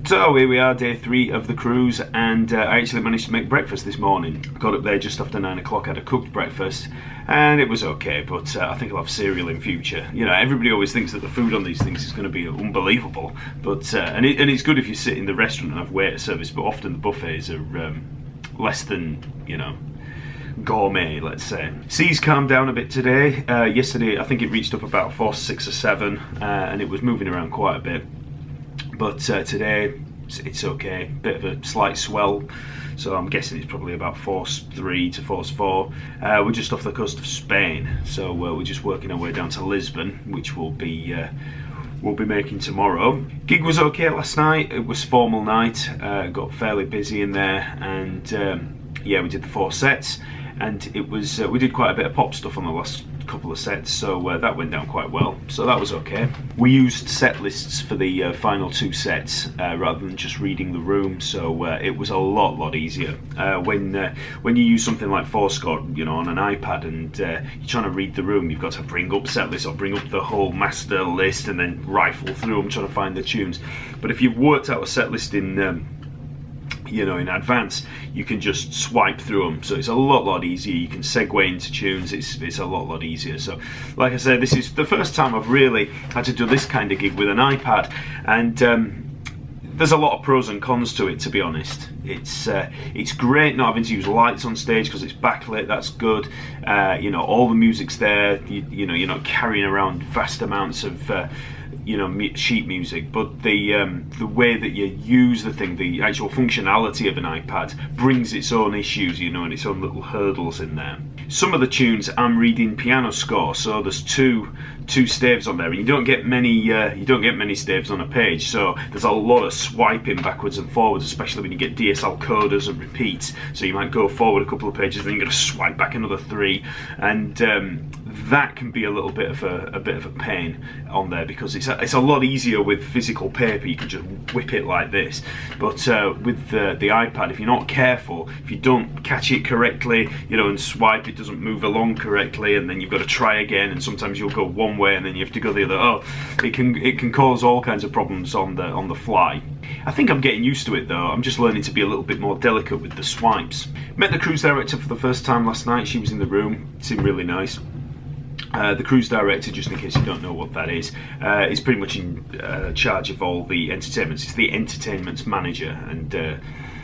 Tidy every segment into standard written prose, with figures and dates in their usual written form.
So here we are, day 3 of the cruise, and I actually managed to make breakfast this morning. I got up there just after 9 o'clock, had a cooked breakfast, and it was okay, but I think I'll have cereal in future. You know, everybody always thinks that the food on these things is going to be unbelievable, but and it's good if you sit in the restaurant and have waiter service, but often the buffets are less than, you know, gourmet, let's say. Seas calmed down a bit today. Yesterday I think it reached up about force 6 or 7, and it was moving around quite a bit. But today it's okay, bit of a slight swell, so I'm guessing it's probably about force 3 to force 4. We're just off the coast of Spain, so we're just working our way down to Lisbon, which we'll be making tomorrow. Gig was okay last night. It was formal night, got fairly busy in there, and yeah, we did the 4 sets, and it was we did quite a bit of pop stuff on the last couple of sets, so that went down quite well, so that was okay. We used set lists for the final 2 sets rather than just reading the room, so it was a lot easier. When you use something like Fourscore, you know, on an iPad, and you're trying to read the room, you've got to bring up set lists or bring up the whole master list and then rifle through them trying to find the tunes. But if you've worked out a set list in you know, in advance, you can just swipe through them, so it's a lot easier. You can segue into tunes. It's a lot easier. So like I said, this is the first time I've really had to do this kind of gig with an iPad, and there's a lot of pros and cons to it, to be honest. It's great not having to use lights on stage because it's backlit. That's good. You know, all the music's there. You know, you're not carrying around vast amounts of you know, sheet music, but the way that you use the thing, the actual functionality of an iPad, brings its own issues, you know, and its own little hurdles in there. Some of the tunes I'm reading piano score, so there's two staves on there, and you don't get many staves on a page, so there's a lot of swiping backwards and forwards, especially when you get DSL coders and repeats. So you might go forward a couple of pages, then you're going to swipe back another 3, and that can be a little bit of a pain on there, because it's a lot easier with physical paper. You can just whip it like this, but with the iPad, if you're not careful, if you don't catch it correctly, you know, and swipe, it doesn't move along correctly, and then you've got to try again, and sometimes you'll go one way and then you have to go the other. Oh, it can cause all kinds of problems on the fly. I think I'm getting used to it though. I'm just learning to be a little bit more delicate with the swipes. Met the cruise director for the first time last night. She was in the room. Seemed really nice. The cruise director, just in case you don't know what that is pretty much in charge of all the entertainments. It's the entertainments manager, and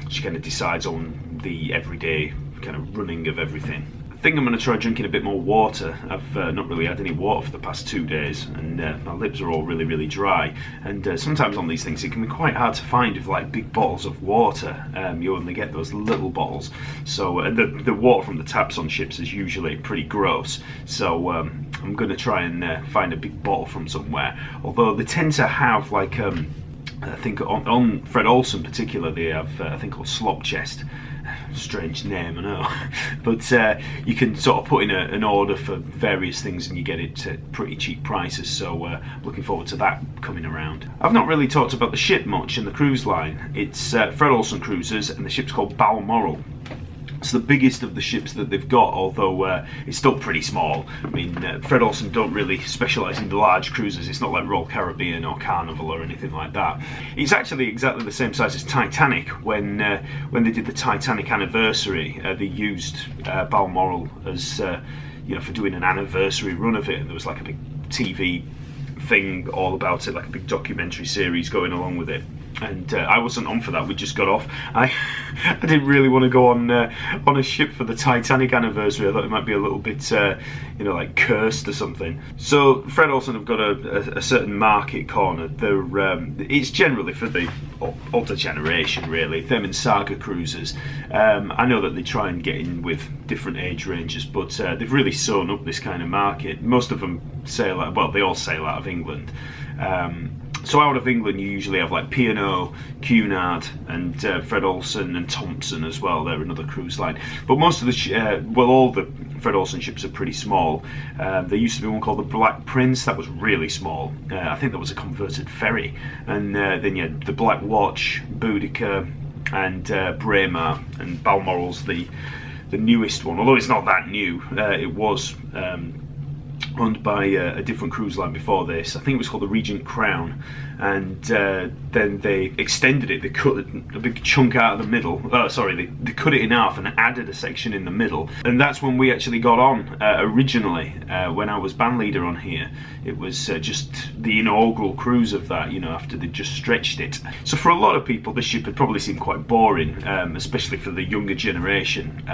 she kind of decides on the everyday kind of running of everything. I think I'm going to try drinking a bit more water. I've not really had any water for the past 2 days, and my lips are all really dry, and sometimes on these things it can be quite hard to find with like big bottles of water. You only get those little bottles, so the water from the taps on ships is usually pretty gross, so I'm going to try and find a big bottle from somewhere, although they tend to have like I think on Fred Olsen particular, they have a thing called Slop Chest. Strange name, I know, but you can sort of put in an order for various things and you get it at pretty cheap prices, so looking forward to that coming around. I've not really talked about the ship much in the cruise line. It's Fred Olsen Cruises, and the ship's called Balmoral. It's the biggest of the ships that they've got, although it's still pretty small. I mean, Fred Olsen don't really specialise in the large cruises. It's not like Royal Caribbean or Carnival or anything like that. It's actually exactly the same size as Titanic. When they did the Titanic anniversary, they used Balmoral as you know, for doing an anniversary run of it, and there was like a big TV thing all about it, like a big documentary series going along with it. And I wasn't on for that. We just got off. I didn't really want to go on a ship for the Titanic anniversary. I thought it might be a little bit, you know, like cursed or something. So Fred Olsen have got a certain market corner. It's generally for the older generation, really. Them and Saga cruises. I know that they try and get in with different age ranges, but they've really sewn up this kind of market. Most of them sail out, well, they all sail out of England. So out of England you usually have like P&O, Cunard, and Fred Olsen and Thompson as well. They're another cruise line. But most of the, all the Fred Olsen ships are pretty small. There used to be one called the Black Prince, that was really small. I think that was a converted ferry. And then you had the Black Watch, Boudica, and Braemar, and Balmoral's the newest one, although it's not that new. It was owned by a different cruise line before this. I think it was called the Regent Crown, and then they extended it. They cut a big chunk out of the middle. They cut it in half and added a section in the middle, and that's when we actually got on originally. When I was band leader on here, it was just the inaugural cruise of that, after they just stretched it. So for a lot of people, this ship had probably seemed quite boring, especially for the younger generation.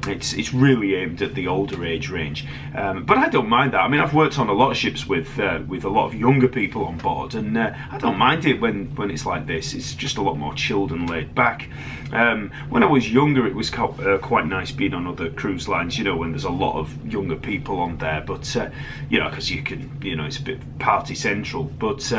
It's really aimed at the older age range, but I don't mind that. I mean, I've worked on a lot of ships with a lot of younger people on board, and I don't mind it when it's like this. It's just a lot more chilled and laid back. When I was younger, it was quite nice being on other cruise lines, when there's a lot of younger people on there, but because you can, it's a bit party central. But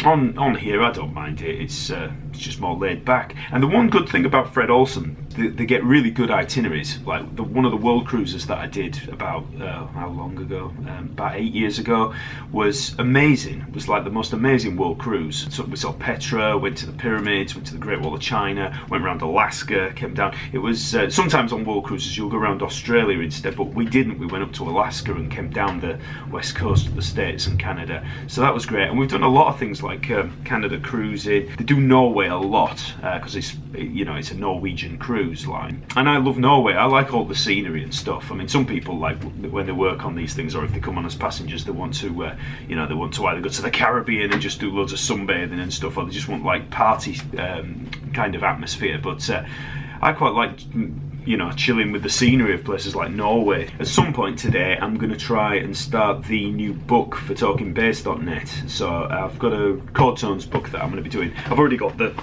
on here, I don't mind it. It's just more laid back. And the one good thing about Fred Olsen, they get really good itineraries. Like one of the world cruises that I did about how long ago? About 8 years ago, was amazing. It was like the most amazing world cruise. So we saw Petra, went to the pyramids, went to the Great Wall of China, went around Alaska, came down. It was sometimes on world cruises you'll go around Australia instead, but we didn't. We went up to Alaska and came down the west coast of the States and Canada. So that was great. And we've done a lot of things like Canada cruising. They do Norway a lot because it's a Norwegian cruise line, and I love Norway. I like all the scenery and stuff. I mean, some people, like when they work on these things, or if they come on as passengers, they want to they want to either go to the Caribbean and just do loads of sunbathing and stuff, or they just want like party kind of atmosphere. But I quite like chilling with the scenery of places like Norway. At some point today, I'm going to try and start the new book for talkingbass.net. So I've got a chord tones book that I'm going to be doing. I've already got the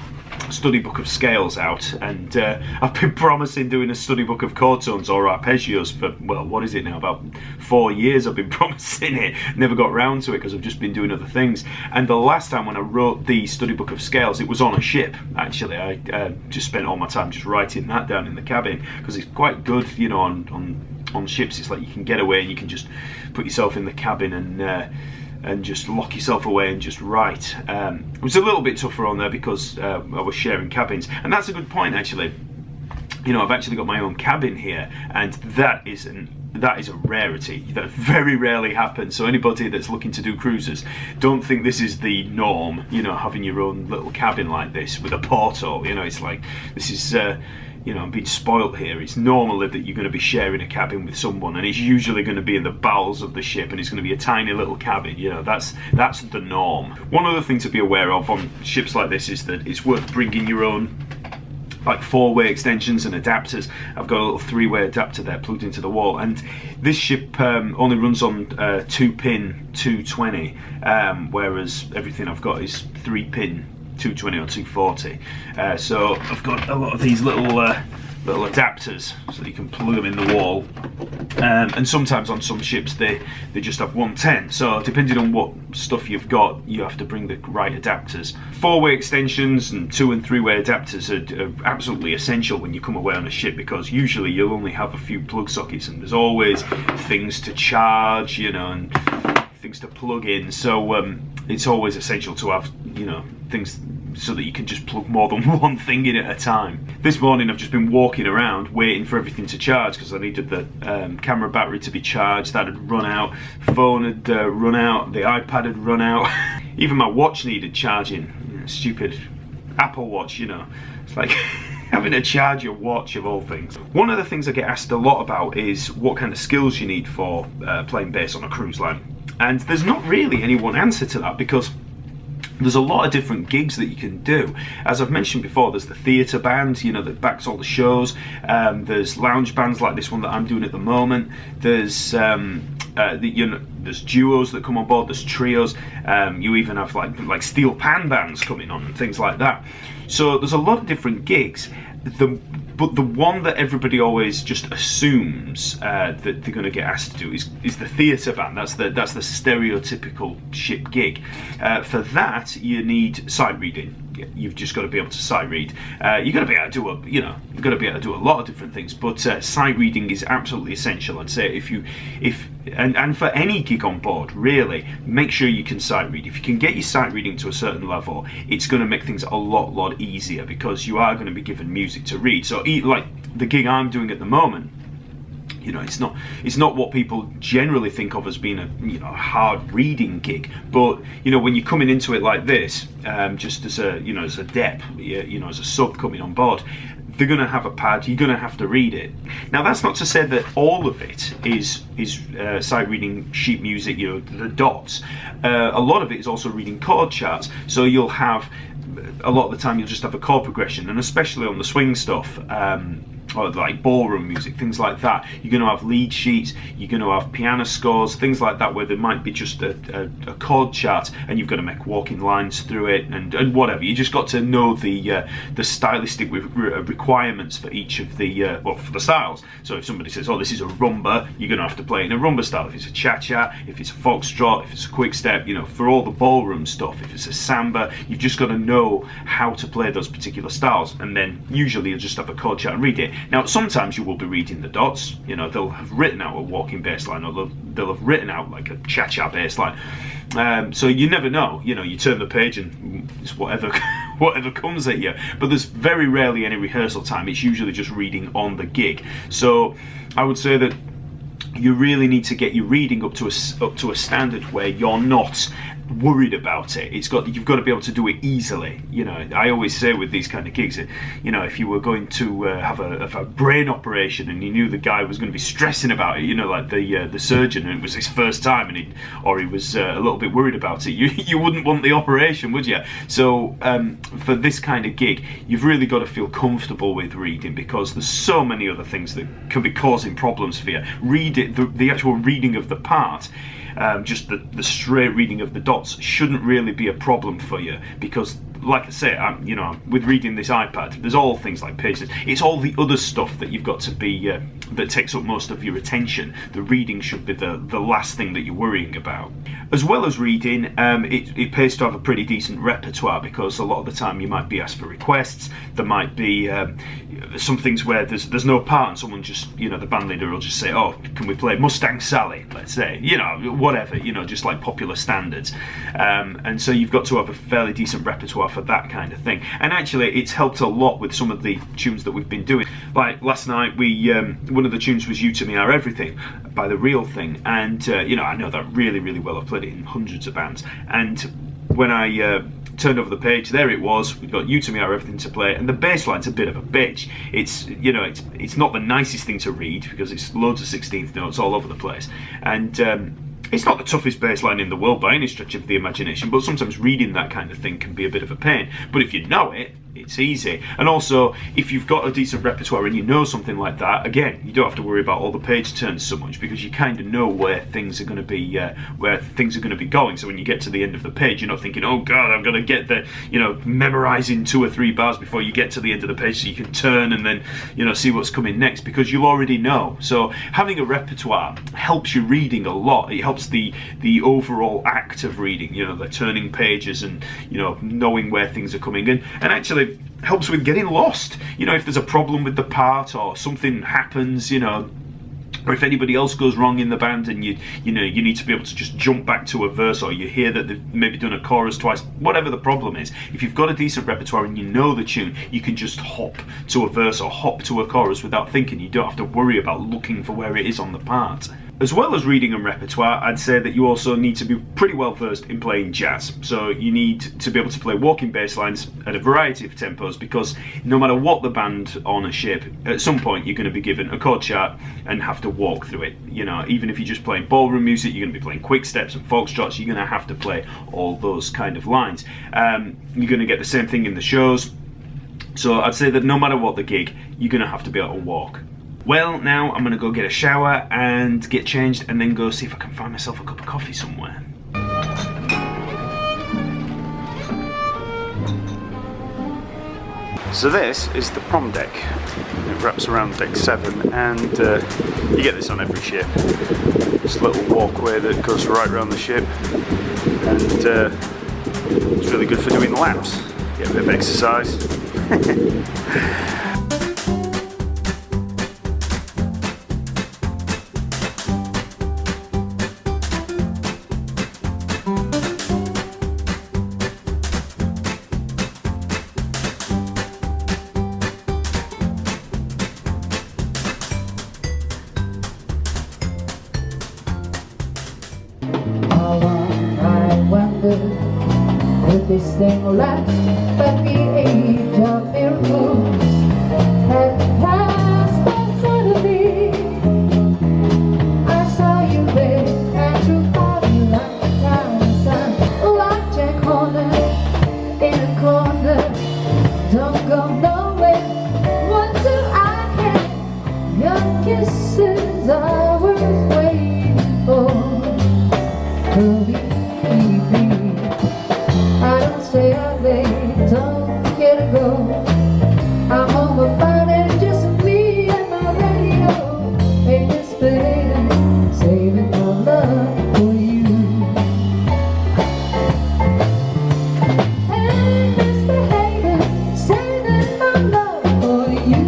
study book of scales out, and I've been promising doing a study book of chord tones or arpeggios for, well, what is it now, about 4 years I've been promising it. Never got round to it because I've just been doing other things. And the last time when I wrote the study book of scales, it was on a ship. Actually, I just spent all my time just writing that down in the cabin, because it's quite good, on ships. It's like you can get away and you can just put yourself in the cabin and just lock yourself away and just write. It was a little bit tougher on there because I was sharing cabins, and that's a good point actually. I've actually got my own cabin here, and that is a rarity. That very rarely happens. So anybody that's looking to do cruises, don't think this is the norm, having your own little cabin like this with a porthole. It's like, this is I'm being spoilt here. It's normally that you're going to be sharing a cabin with someone, and it's usually going to be in the bowels of the ship, and it's going to be a tiny little cabin. That's the norm. One other thing to be aware of on ships like this is that it's worth bringing your own like 4-way extensions and adapters. I've got a little 3-way adapter there plugged into the wall, and this ship only runs on 2-pin 220, whereas everything I've got is 3-pin 220 or 240. So I've got a lot of these little adapters so you can plug them in the wall, and sometimes on some ships they just have 110. So depending on what stuff you've got, you have to bring the right adapters. 4-way extensions and 2 and 3-way adapters are absolutely essential when you come away on a ship, because usually you'll only have a few plug sockets, and there's always things to charge, and things to plug in. So it's always essential to have things so that you can just plug more than one thing in at a time. This morning I've just been walking around waiting for everything to charge, because I needed the camera battery to be charged. That had run out, phone had run out, the iPad had run out. Even my watch needed charging. Stupid Apple Watch, it's like having to charge your watch, of all things. One of the things I get asked a lot about is what kind of skills you need for playing bass on a cruise line. And there's not really any one answer to that, because there's a lot of different gigs that you can do. As I've mentioned before, there's the theatre band, that backs all the shows. There's lounge bands like this one that I'm doing at the moment. There's there's duos that come on board. There's trios. You even have like steel pan bands coming on and things like that. So there's a lot of different gigs. But the one that everybody always just assumes that they're going to get asked to do is the theatre band. That's the stereotypical ship gig. For that, you need sight reading. You've just got to be able to sight read. You've got to be able to do you've got to be able to do a lot of different things. But sight reading is absolutely essential. I'd say and for any gig on board, really, make sure you can sight read. If you can get your sight reading to a certain level, it's going to make things a lot easier, because you are going to be given music to read. So like the gig I'm doing at the moment, You know, it's not what people generally think of as being a hard reading gig. But when you're coming into it like this, just as a dep, as a sub coming on board, they're going to have a pad. You're going to have to read it. Now, that's not to say that all of it is sight reading sheet music. The dots. A lot of it is also reading chord charts. So you'll have, a lot of the time, you'll just have a chord progression, and especially on the swing stuff. Or like ballroom music, things like that. You're going to have lead sheets, you're going to have piano scores, things like that, where there might be just a chord chart, and you've got to make walking lines through it, and whatever. You just got to know the stylistic requirements for each of the for the styles. So if somebody says, "Oh, this is a rumba," you're going to have to play it in a rumba style. If it's a cha-cha, if it's a foxtrot, if it's a quick step, for all the ballroom stuff. If it's a samba, you've just got to know how to play those particular styles, and then usually you'll just have a chord chart and read it. Now, sometimes you will be reading the dots. They'll have written out a walking bass line, or they'll have written out like a cha-cha bass line. So you never know. You turn the page and it's whatever comes at you. But there's very rarely any rehearsal time. It's usually just reading on the gig. So I would say that you really need to get your reading up to a standard where you're not worried about it. You've got to be able to do it easily. I always say with these kind of gigs, if you were going to have a brain operation and you knew the guy was going to be stressing about it, like the surgeon, and it was his first time, and he was a little bit worried about it, you wouldn't want the operation, would you? So for this kind of gig, you've really got to feel comfortable with reading, because there's so many other things that can be causing problems for you. The actual reading of the part, just the straight reading of the dots shouldn't really be a problem for you, because like I say, with reading this iPad, there's all things like pages. It's all the other stuff that you've got to be that takes up most of your attention. The reading should be the last thing that you're worrying about. As well as reading, it pays to have a pretty decent repertoire, because a lot of the time you might be asked for requests. There might be some things where there's no part, and someone just, the band leader will just say, "Oh, can we play Mustang Sally?" Let's say, whatever, just like popular standards. And so you've got to have a fairly decent repertoire for that kind of thing. And actually, it's helped a lot with some of the tunes that we've been doing. Like last night, one of the tunes was "You to Me Are Everything" by The Real Thing, and I know that really, really well. I've played it in hundreds of bands, and when I turned over the page, there it was. We've got "You to Me Are Everything" to play, and the bass line's a bit of a bitch. It's not the nicest thing to read, because it's loads of 16th notes all over the place, and it's not the toughest bass line in the world by any stretch of the imagination, but sometimes reading that kind of thing can be a bit of a pain. But if you know it, it's easy. And also, if you've got a decent repertoire and you know something like that, again, you don't have to worry about all the page turns so much, because you kind of know where things are going to be going. So when you get to the end of the page, you're not thinking, "Oh God, I've got to get memorizing 2 or 3 bars before you get to the end of the page so you can turn and then see what's coming next," because you'll already know. So having a repertoire helps you reading a lot. It helps the overall act of reading, the turning pages and knowing where things are coming in, and actually helps with getting lost. If there's a problem with the part, or something happens, or if anybody else goes wrong in the band, and you need to be able to just jump back to a verse, or you hear that they've maybe done a chorus twice, whatever the problem is, if you've got a decent repertoire and you know the tune, you can just hop to a verse or hop to a chorus without thinking. You don't have to worry about looking for where it is on the part. As well as reading and repertoire, I'd say that you also need to be pretty well versed in playing jazz. So you need to be able to play walking bass lines at a variety of tempos, because no matter what the band on a ship, at some point you're going to be given a chord chart and have to walk through it. Even if you're just playing ballroom music, you're going to be playing quick steps and foxtrots. You're going to have to play all those kind of lines. You're going to get the same thing in the shows. So I'd say that no matter what the gig, you're going to have to be able to walk. Well, now I'm going to go get a shower and get changed, and then go see if I can find myself a cup of coffee somewhere. So this is the prom deck. It wraps around deck 7, and you get this on every ship. This little walkway that goes right around the ship, and it's really good for doing laps. Get a bit of exercise. But this thing will last at the age of miracles. And past and suddenly I saw you there, and through body like the kind sun, like Jack Horner in a corner. Don't go nowhere. What do I care? Your kisses I was waiting for. Believe me, I don't stay out late, don't get to go. I'm home about it, just me and my radio. Ain't misbehaving, saving my love for you. Ain't misbehaving, saving my love for you.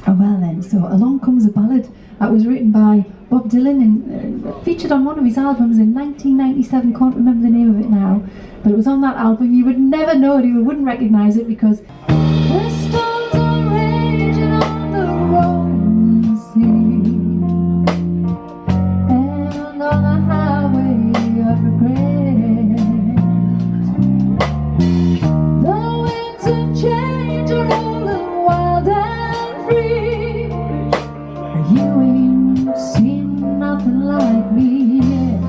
Oh well then, so Along Comes a Ballad that was written by Bob Dylan and featured on one of his albums in 1997, can't remember the name of it now, but it was on that album. You would never know it, you wouldn't recognise it because The storms are raging on the rolling sea, and on the highway of regret. The winds of change are rolling wild and free. You ain't seen nothing like me yet.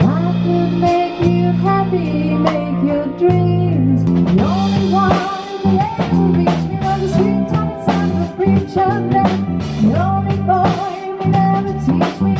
I could make you happy, make your dreams. The only one who ever reached me was the sweet tongued son of a preacher man. The only boy who would ever teach me